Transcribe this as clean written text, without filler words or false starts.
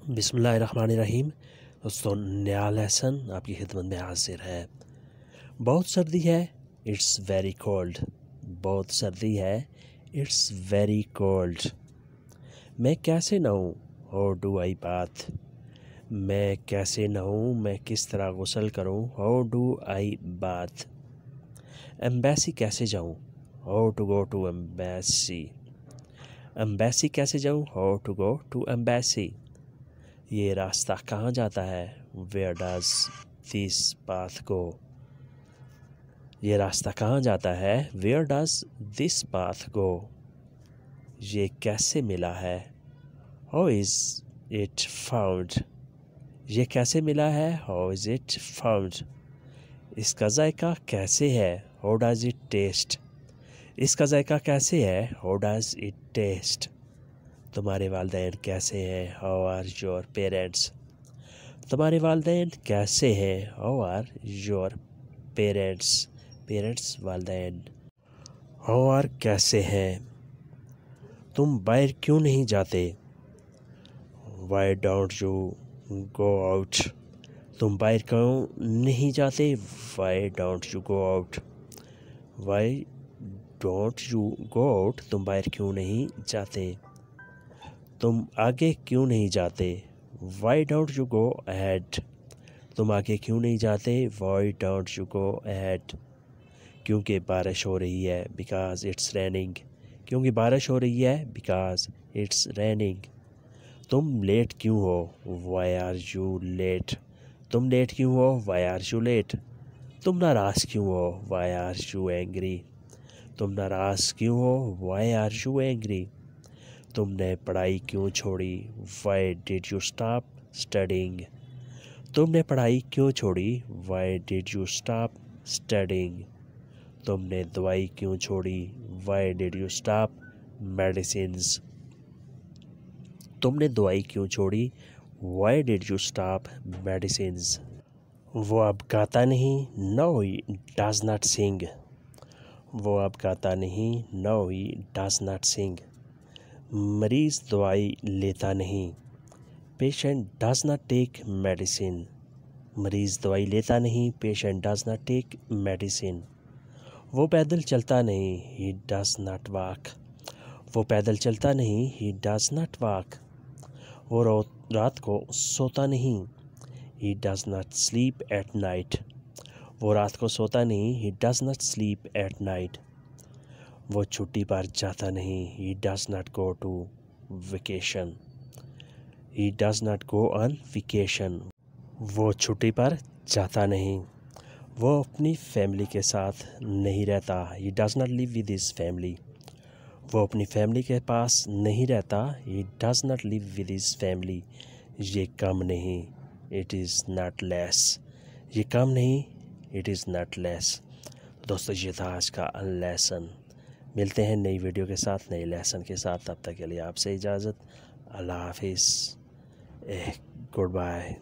बिस्मिल्लाहिर्रहमानिर्रहीम। दोस्तों, नया लेसन आपकी खिदमत में हाजिर है। बहुत सर्दी है, इट्स वेरी कोल्ड। बहुत सर्दी है, इट्स वेरी कोल्ड। मैं कैसे नहाऊं, हाउ डू आई बाथ। मैं कैसे नहाऊं, मैं किस तरह गुस्ल करूं, how do I bath. Embassy कैसे जाऊं, how to go to embassy. Embassy कैसे जाऊं, how to go to embassy. ये रास्ता कहाँ जाता है, where does this path go. ये रास्ता कहाँ जाता है, where does this path go. ये कैसे मिला है, हाउ इज़ इट फाउंड। ये कैसे मिला है, हाउ इज़ इट फाउंड। इसका जायका कैसे है, हाउ डज इट टेस्ट। इसका जायका कैसे है, हाउ डज इट टेस्ट। तुम्हारे वालिदैन कैसे हैं, हाउ आर योर पेरेंट्स। तुम्हारे वालिदैन कैसे हैं, how are your parents. Parents वालिदैन। हाउ आर कैसे हैं। तुम बाहर क्यों नहीं जाते, why don't you go out. तुम बाहर क्यों नहीं जाते, why don't you go out. Why don't you go out, तुम बाहर क्यों नहीं जाते। तुम आगे क्यों नहीं जाते, why don't you go ahead. तुम आगे क्यों नहीं जाते, why don't you go ahead. क्योंकि बारिश हो रही है, बिकॉज इट्स रैनिंग। क्योंकि बारिश हो रही है, बिकॉज इट्स रैनिंग। तुम लेट क्यों हो, वाई आर यू लेट। तुम लेट क्यों हो, वाई आर यू लेट। तुम नाराज़ क्यों हो, वाई आर यू एंग्री। तुम नाराज़ क्यों हो, वाई आर यू एंग्री। तुमने पढ़ाई क्यों छोड़ी, why did you stop studying. तुमने पढ़ाई क्यों छोड़ी, why did you stop studying. तुमने दवाई क्यों छोड़ी, why did you stop medicines. तुमने दवाई क्यों छोड़ी, why did you stop medicines. वो अब गाता नहीं, no he does not sing. वो अब गाता नहीं, no he does not sing. मरीज़ दवाई लेता नहीं, patient does not take medicine. मरीज़ दवाई लेता नहीं, patient does not take medicine. वो पैदल चलता नहीं, ही डज नॉट वॉक। वो पैदल चलता नहीं, ही डज नॉट वॉक। वो रात को सोता नहीं, he does not sleep at night. वो रात को सोता नहीं, he does not sleep at night. वो छुट्टी पर जाता नहीं, he does not go to vacation. He does not go on vacation. वो छुट्टी पर जाता नहीं, वो अपनी फैमिली के साथ नहीं रहता, ही does not live with his family. वो अपनी फैमिली के पास नहीं रहता, ही does not live with his family. ये कम नहीं, इट इज़ नॉट लेस। ये कम नहीं, इट इज़ नॉट लेस। दोस्तों, ये था आज का लेसन। मिलते हैं नई वीडियो के साथ, नए लेसन के साथ। तब तक के लिए आपसे इजाज़त। अल्लाह हाफिज़। Good bye.